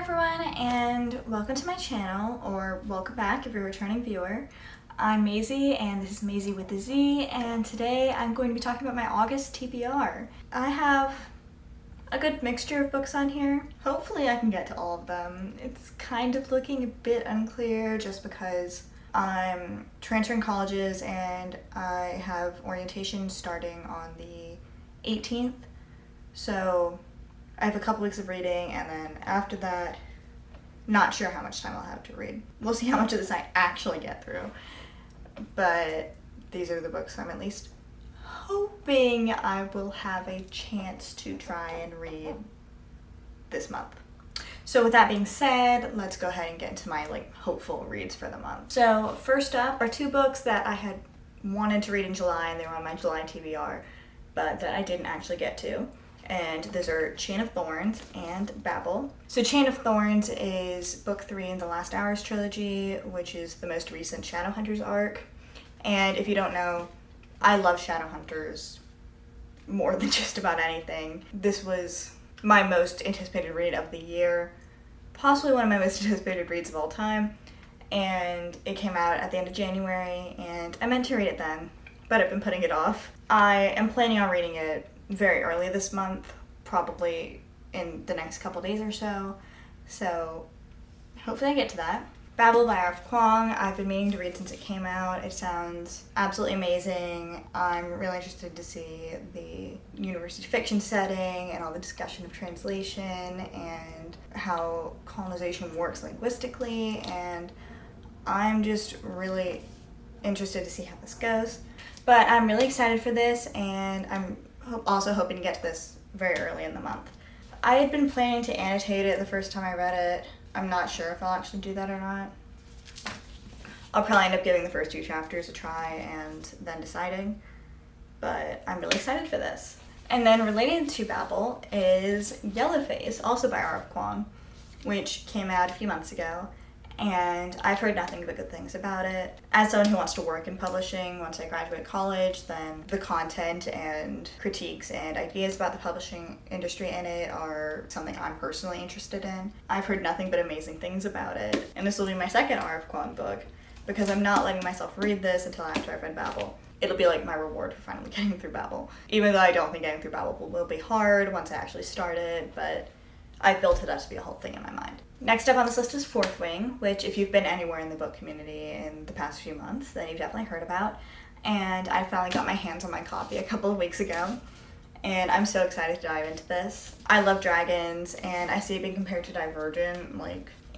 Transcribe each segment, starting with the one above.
everyone, and welcome to my channel, or welcome back if you're a returning viewer. I'm Maisie, and this is Maisie with a Z, and today I'm going to be talking about my August TBR. I have a good mixture of books on here. Hopefully I can get to all of them. It's kind of looking a bit unclear just because I'm transferring colleges and I have orientation starting on the 18th, so I have a couple weeks of reading, and then after that, not sure how much time I'll have to read. We'll see how much of this I actually get through. But these are the books I'm at least hoping I will have a chance to try and read this month. So with that being said, let's go ahead and get into my hopeful reads for the month. So first up are two books that I had wanted to read in July, and they were on my July TBR, but that I didn't actually get to. And those are Chain of Thorns and Babel. So Chain of Thorns is book 3 in the Last Hours trilogy, which is the most recent Shadowhunters arc. And if you don't know, I love Shadowhunters more than just about anything. This was my most anticipated read of the year, possibly one of my most anticipated reads of all time. And it came out at the end of January, and I meant to read it then, but I've been putting it off. I am planning on reading it very early this month, probably in the next couple days or so. So hopefully I get to that. Babel by R.F. Kuang, I've been meaning to read since it came out. It sounds absolutely amazing. I'm really interested to see the university fiction setting and all the discussion of translation and how colonization works linguistically, and I'm just really interested to see how this goes. But I'm really excited for this, and I'm also hoping to get to this very early in the month. I had been planning to annotate it the first time I read it. I'm not sure if I'll actually do that or not. I'll probably end up giving the first 2 chapters a try and then deciding, but I'm really excited for this. And then related to Babel is Yellowface, also by R.F. Kuang, which came out a few months ago, and I've heard nothing but good things about it. As someone who wants to work in publishing once I graduate college, then the content and critiques and ideas about the publishing industry in it are something I'm personally interested in. I've heard nothing but amazing things about it, and this will be my second R.F. Kuang book, because I'm not letting myself read this until after I've read Babel. It'll be like my reward for finally getting through Babel, even though I don't think getting through Babel will be hard once I actually start it, but I've built it up to be a whole thing in my mind. Next up on this list is Fourth Wing, which if you've been anywhere in the book community in the past few months, then you've definitely heard about. And I finally got my hands on my copy a couple of weeks ago, and I'm so excited to dive into this. I love dragons, and I see it being compared to Divergent,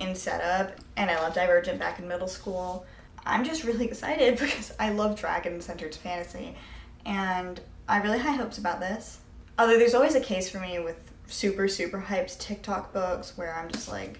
in setup, and I loved Divergent back in middle school. I'm just really excited because I love dragon-centered fantasy, and I have really high hopes about this. Although there's always a case for me with super hyped TikTok books where I'm just like,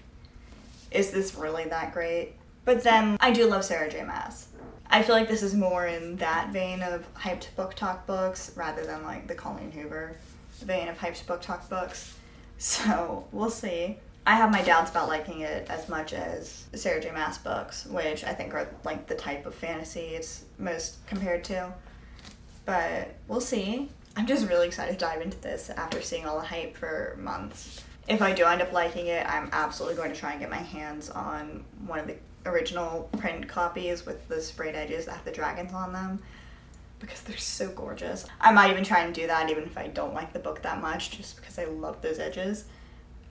is this really that great? But then I do love Sarah J. Maas. I feel like this is more in that vein of hyped BookTok books rather than the Colleen Hoover vein of hyped BookTok books. So we'll see. I have my doubts about liking it as much as Sarah J. Maas books, which I think are the type of fantasy it's most compared to. But we'll see. I'm just really excited to dive into this after seeing all the hype for months. If I do end up liking it, I'm absolutely going to try and get my hands on one of the original print copies with the sprayed edges that have the dragons on them, because they're so gorgeous. I might even try and do that even if I don't like the book that much, just because I love those edges.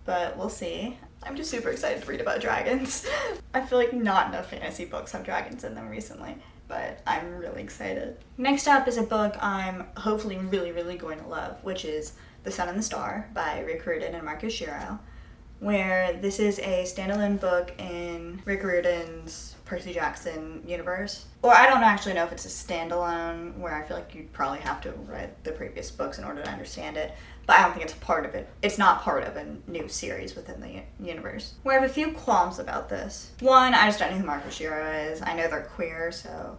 But we'll see. I'm just super excited to read about dragons. I feel like not enough fantasy books have dragons in them recently, but I'm really excited. Next up is a book I'm hopefully really going to love, which is The Sun and the Star by Rick Riordan and Marcus Shiro, where this is a standalone book in Rick Riordan's Percy Jackson universe. Or I don't actually know if it's a standalone, where I feel like you'd probably have to have read the previous books in order to understand it, but I don't think it's part of it. It's not part of a new series within the universe. Where I have a few qualms about this. One, I just don't know who Marcus Shiro is. I know they're queer, so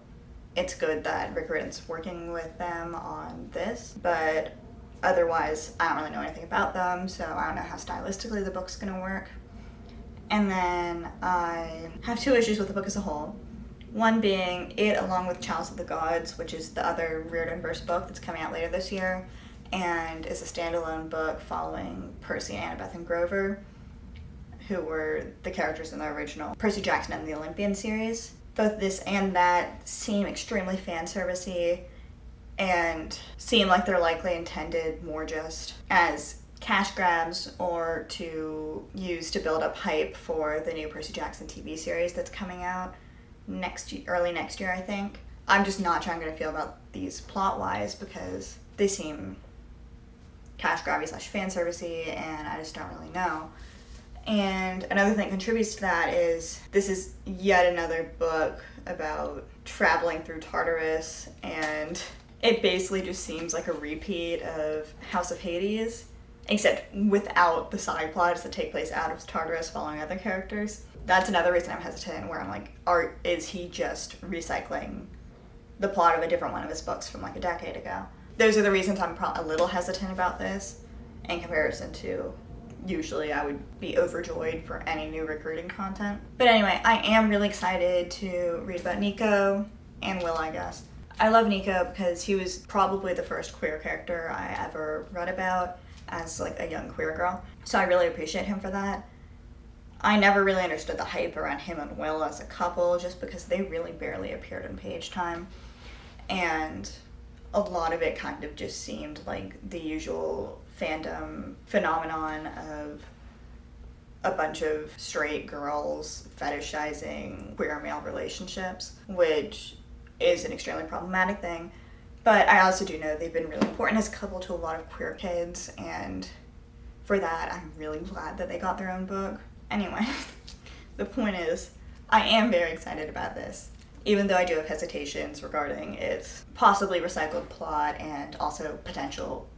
it's good that Rick Riordan's working with them on this, but otherwise, I don't really know anything about them, so I don't know how stylistically the book's gonna work. And then I have 2 issues with the book as a whole. One being it along with Chalice of the Gods, which is the other Riordan-verse book that's coming out later this year, and is a standalone book following Percy and Annabeth and Grover, who were the characters in the original Percy Jackson and the Olympian series. Both this and that seem extremely fan servicey and seem like they're likely intended more just as cash grabs or to use to build up hype for the new Percy Jackson TV series that's coming out early next year, I think. I'm just not sure I'm going to feel about these plot-wise because they seem cash grabby / fan servicey, and I just don't really know. And another thing that contributes to that is this is yet another book about traveling through Tartarus, and it basically just seems like a repeat of House of Hades, except without the side plots that take place out of Tartarus following other characters. That's another reason I'm hesitant, where I'm like, is he just recycling the plot of a different one of his books from like a decade ago? Those are the reasons I'm a little hesitant about this in comparison to usually I would be overjoyed for any new recruiting content. But anyway, I am really excited to read about Nico and Will, I guess. I love Nico because he was probably the first queer character I ever read about as like a young queer girl. So I really appreciate him for that. I never really understood the hype around him and Will as a couple just because they really barely appeared in page time. And a lot of it kind of just seemed like the usual fandom phenomenon of a bunch of straight girls fetishizing queer male relationships, which is an extremely problematic thing. But I also do know they've been really important as a couple to a lot of queer kids, and for that, I'm really glad that they got their own book. Anyway, the point is, I am very excited about this, even though I do have hesitations regarding its possibly recycled plot and also potential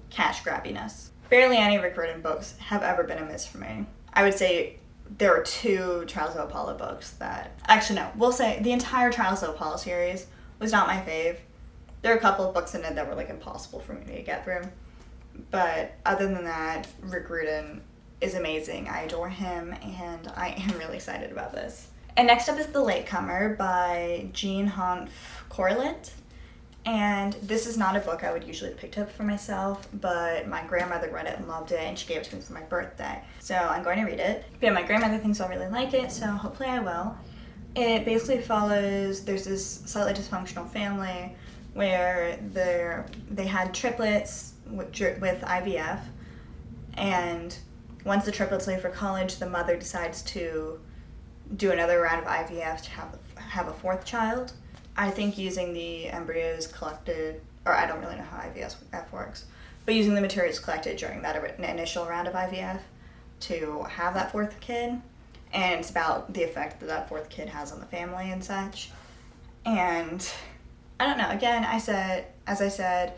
cash grabbiness. Barely any Rick Riordan books have ever been a miss for me. I would say there are 2 Trials of Apollo books that... Actually, no. We'll say the entire Trials of Apollo series was not my fave. There are a couple of books in it that were, like, impossible for me to get through. But other than that, Rick Riordan is amazing. I adore him, and I am really excited about this. And next up is The Latecomer by Jean Hanff Corlett. And this is not a book I would usually have picked up for myself, but my grandmother read it and loved it, and she gave it to me for my birthday. So I'm going to read it. But yeah, my grandmother thinks I'll really like it, so hopefully I will. It basically follows, there's this slightly dysfunctional family where they had triplets with IVF, and once the triplets leave for college, the mother decides to do another round of IVF to have a 4th child. I think using the embryos collected, or I don't really know how IVF works, but using the materials collected during that initial round of IVF to have that 4th kid, and it's about the effect that 4th kid has on the family and such. And I don't know, again, as I said,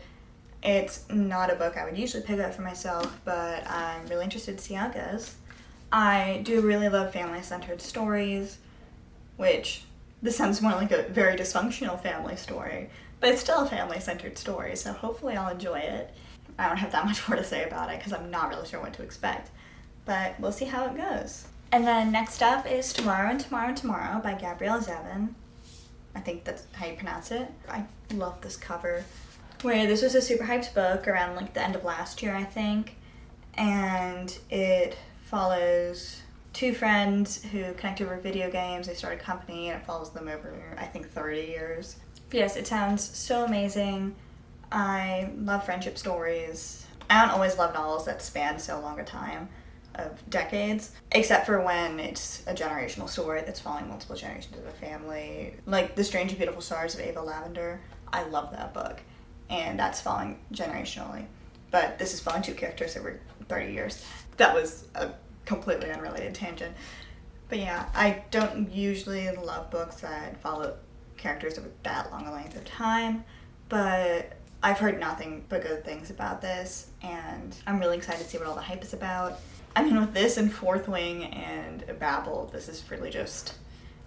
it's not a book I would usually pick up for myself, but I'm really interested to see how it goes. I do really love family-centered stories, which... This sounds more like a very dysfunctional family story, but it's still a family-centered story, so hopefully I'll enjoy it. I don't have that much more to say about it because I'm not really sure what to expect, but we'll see how it goes. And then next up is Tomorrow and Tomorrow and Tomorrow by Gabrielle Zevin. I think that's how you pronounce it. I love this cover. Where this was a super hyped book around like the end of last year, I think, and it follows 2 friends who connected over video games. They started a company, and it follows them over, I think, 30 years. But yes, it sounds so amazing. I love friendship stories. I don't always love novels that span so long a time of decades, except for when it's a generational story that's following multiple generations of a family. Like The Strange and Beautiful Stars of Ava Lavender. I love that book, and that's following generationally. But this is following 2 characters over 30 years. That was a completely unrelated tangent. But yeah, I don't usually love books that follow characters over that long a length of time, but I've heard nothing but good things about this, and I'm really excited to see what all the hype is about. I mean, with this and Fourth Wing and Babel, this is really just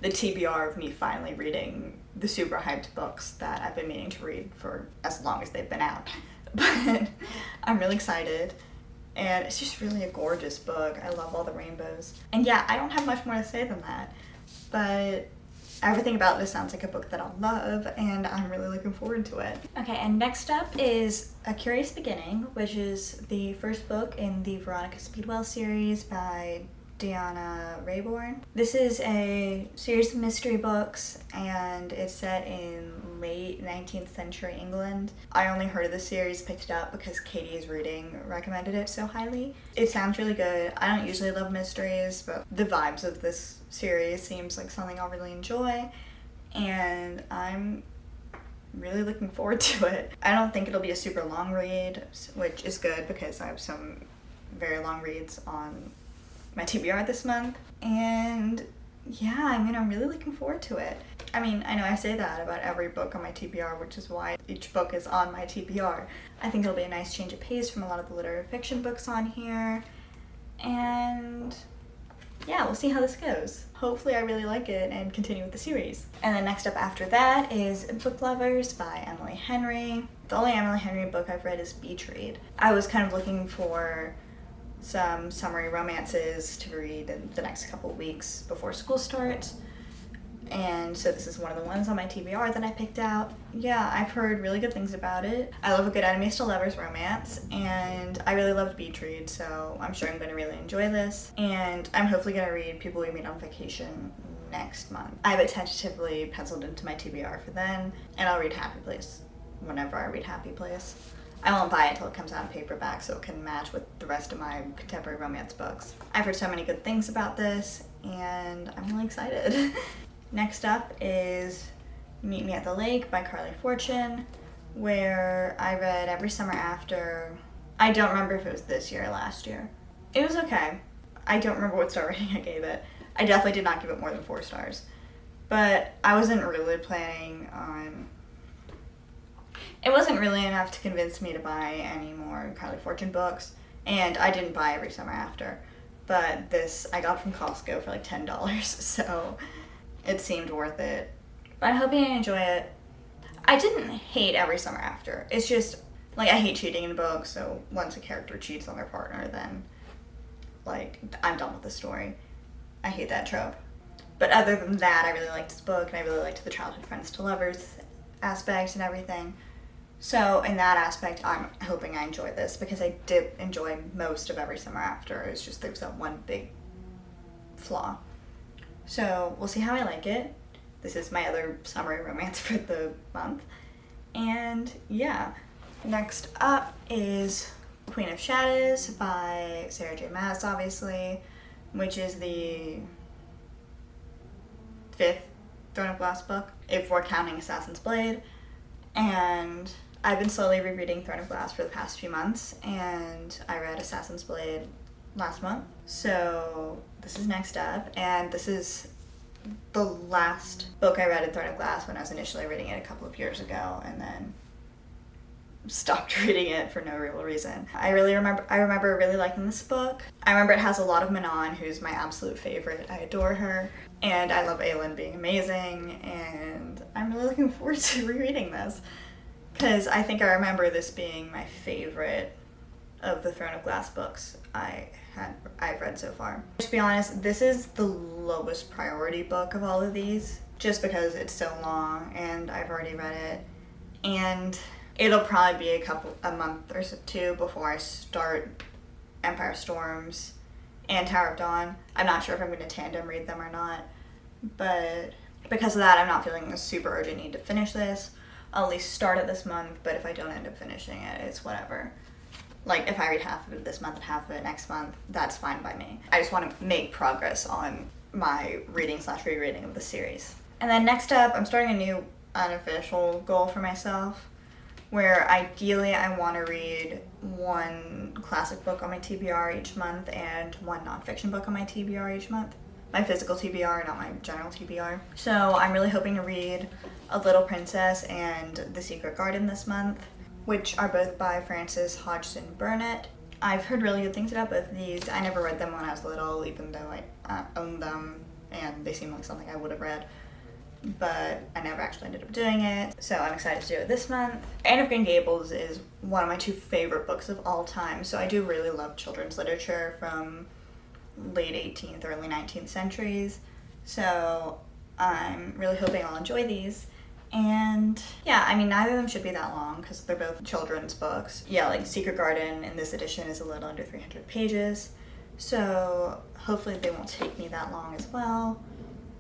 the TBR of me finally reading the super hyped books that I've been meaning to read for as long as they've been out. But I'm really excited. And it's just really a gorgeous book. I love all the rainbows. And yeah, I don't have much more to say than that. But everything about this sounds like a book that I'll love, and I'm really looking forward to it. Okay, and next up is A Curious Beginning, which is the first book in the Veronica Speedwell series by Deanna Rayborn. This is a series of mystery books, and it's set in late 19th century England. I only heard of the series, picked it up because Katie's Reading recommended it so highly. It sounds really good. I don't usually love mysteries, but the vibes of this series seems like something I'll really enjoy, and I'm really looking forward to it. I don't think it'll be a super long read, which is good because I have some very long reads on my TBR this month. And yeah, I'm really looking forward to it. I mean, I know I say that about every book on my TBR, which is why each book is on my TBR. I think it'll be a nice change of pace from a lot of the literary fiction books on here. And yeah, we'll see how this goes. Hopefully I really like it and continue with the series. And then next up after that is Book Lovers by Emily Henry. The only Emily Henry book I've read is Beach Read. I was kind of looking for some summary romances to read in the next couple weeks before school starts. And so this is one of the ones on my TBR that I picked out. Yeah, I've heard really good things about it. I love a good enemies to lovers romance, and I really loved Beach Read, so I'm sure I'm going to really enjoy this. And I'm hopefully going to read People We Meet on Vacation next month. I have it tentatively penciled into my TBR for then, and I'll read Happy Place whenever I read Happy Place. I won't buy it until it comes out in paperback so it can match with the rest of my contemporary romance books. I've heard so many good things about this, and I'm really excited. Next up is Meet Me at the Lake by Carly Fortune, where I read Every Summer After. I don't remember if it was this year or last year. It was okay. I don't remember what star rating I gave it. I definitely did not give it more than 4 stars. But I wasn't really planning on... It wasn't really enough to convince me to buy any more Carly Fortune books, and I didn't buy Every Summer After. But this I got from Costco for like $10, so it seemed worth it. But I hope you enjoy it. I didn't hate Every Summer After. It's just, like, I hate cheating in books, so once a character cheats on their partner, then, like, I'm done with the story. I hate that trope. But other than that, I really liked this book, and I really liked the childhood friends to lovers aspect and everything. So in that aspect, I'm hoping I enjoy this, because I did enjoy most of Every Summer After. It's just there's that one big flaw. So we'll see how I like it. This is my other summary romance for the month. And yeah, next up is Queen of Shadows by Sarah J. Maas, obviously, which is the 5th Throne of Glass book, if we're counting Assassin's Blade. And I've been slowly rereading Throne of Glass for the past few months, and I read Assassin's Blade last month. So this is next up, and this is the last book I read in Throne of Glass when I was initially reading it a couple of years ago, and then stopped reading it for no real reason. I remember really liking this book. I remember it has a lot of Manon, who's my absolute favorite. I adore her, and I love Aelin being amazing, and I'm really looking forward to rereading this, because I think I remember this being my favorite of the Throne of Glass books I've read so far. To be honest, this is the lowest priority book of all of these, just because it's so long and I've already read it, and it'll probably be a month or two before I start Empire Storms and Tower of Dawn. I'm not sure if I'm going to tandem read them or not, but because of that, I'm not feeling a super urgent need to finish this. I'll at least start it this month, but if I don't end up finishing it, it's whatever. Like, if I read half of it this month and half of it next month, that's fine by me. I just want to make progress on my reading/rereading of the series. And then next up, I'm starting a new unofficial goal for myself, where ideally I want to read 1 classic book on my TBR each month and 1 nonfiction book on my TBR each month. My physical TBR, not my general TBR. So I'm really hoping to read A Little Princess and The Secret Garden this month, which are both by Frances Hodgson Burnett. I've heard really good things about both of these. I never read them when I was little, even though I owned them, and they seem like something I would have read, but I never actually ended up doing it, so I'm excited to do it this month. Anne of Green Gables is one of my 2 favorite books of all time, so I do really love children's literature from late 18th, early 19th centuries, so I'm really hoping I'll enjoy these. And yeah, I mean, neither of them should be that long because they're both children's books. Yeah, like Secret Garden in this edition is a little under 300 pages, so hopefully they won't take me that long as well,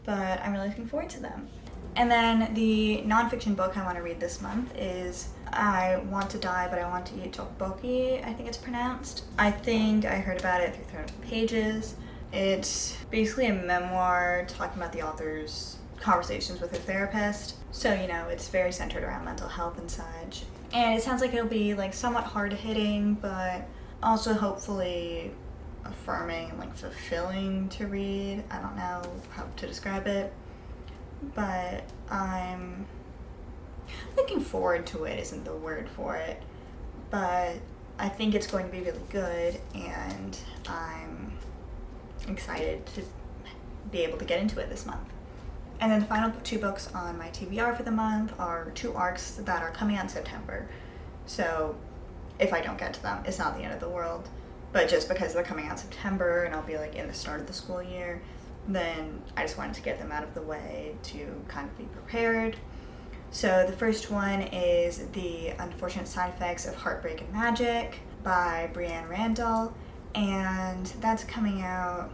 but I'm really looking forward to them. And then the nonfiction book I want to read this month is I Want to Die But I Want to Eat Tteokbokki, I think it's pronounced. I think I heard about it through 300 Pages. It's basically a memoir talking about the author's conversations with her therapist. So, you know, it's very centered around mental health and such. And it sounds like it'll be like somewhat hard-hitting, but also hopefully affirming and like fulfilling to read. I don't know how to describe it, but I'm looking forward to it isn't the word for it, but I think it's going to be really good, and I'm excited to be able to get into it this month. And then the final two books on my TBR for the month are two arcs that are coming out in September. So if I don't get to them, it's not the end of the world. But just because they're coming out in September and I'll be like in the start of the school year, then I just wanted to get them out of the way to kind of be prepared. So the first one is The Unfortunate Side Effects of Heartbreak and Magic by Brianne Randall, and that's coming out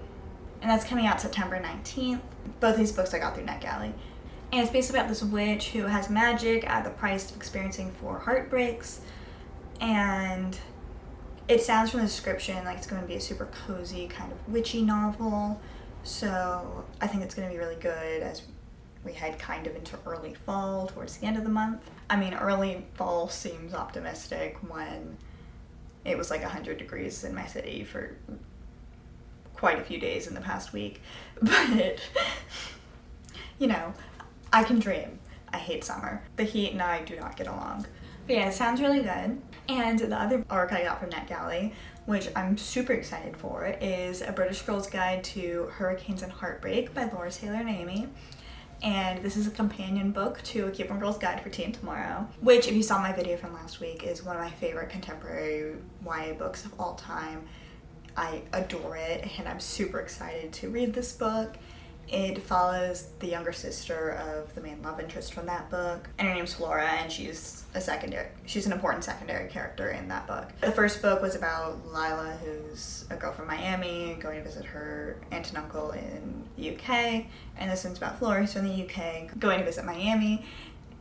September 19th. Both these books I got through NetGalley. And it's basically about this witch who has magic at the price of experiencing 4 heartbreaks. And it sounds from the description like it's going to be a super cozy kind of witchy novel. So I think it's going to be really good as we head kind of into early fall towards the end of the month. I mean, early fall seems optimistic when it was like 100 degrees in my city for quite a few days in the past week, but you know, I can dream. I hate summer. The heat and I do not get along. But yeah, it sounds really good. And the other arc I got from NetGalley, which I'm super excited for, is A British Girl's Guide to Hurricanes and Heartbreak by Laura Taylor and Amy. And this is a companion book to A Cuban Girl's Guide for Teen Tomorrow, which, if you saw my video from last week, is one of my favorite contemporary YA books of all time. I adore it, and I'm super excited to read this book. It follows the younger sister of the main love interest from that book, and her name's Flora, and she's an important secondary character in that book. The first book was about Lila, who's a girl from Miami, going to visit her aunt and uncle in the UK, and this one's about Flora, who's from the UK, going to visit Miami.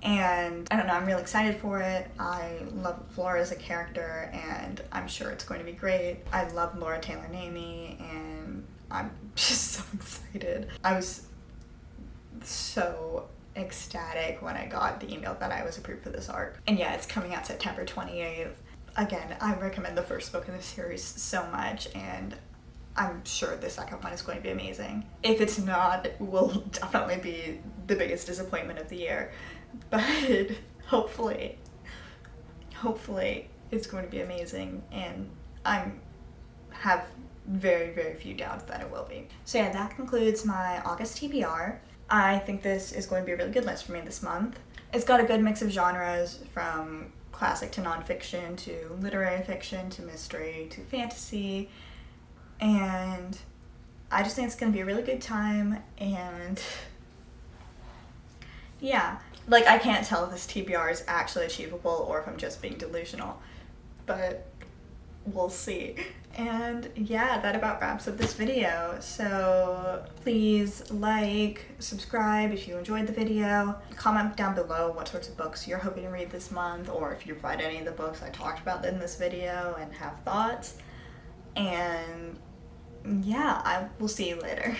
And I don't know, I'm really excited for it. I love Flora as a character, and I'm sure it's going to be great. I love Laura Taylor and Amy, and I'm just so excited. I was so ecstatic when I got the email that I was approved for this arc. And yeah, it's coming out September 28th. Again, I recommend the first book in the series so much, and I'm sure the second one is going to be amazing. If it's not, it will definitely be the biggest disappointment of the year. But hopefully it's going to be amazing, and I have very, very few doubts that it will be. So yeah, that concludes my August TBR. I think this is going to be a really good list for me this month. It's got a good mix of genres, from classic to nonfiction to literary fiction to mystery to fantasy, and I just think it's going to be a really good time. And yeah, like, I can't tell if this TBR is actually achievable or if I'm just being delusional, but we'll see. And yeah, that about wraps up this video. So please like, subscribe if you enjoyed the video. Comment down below what sorts of books you're hoping to read this month, or if you've read any of the books I talked about in this video and have thoughts. And yeah, I will see you later.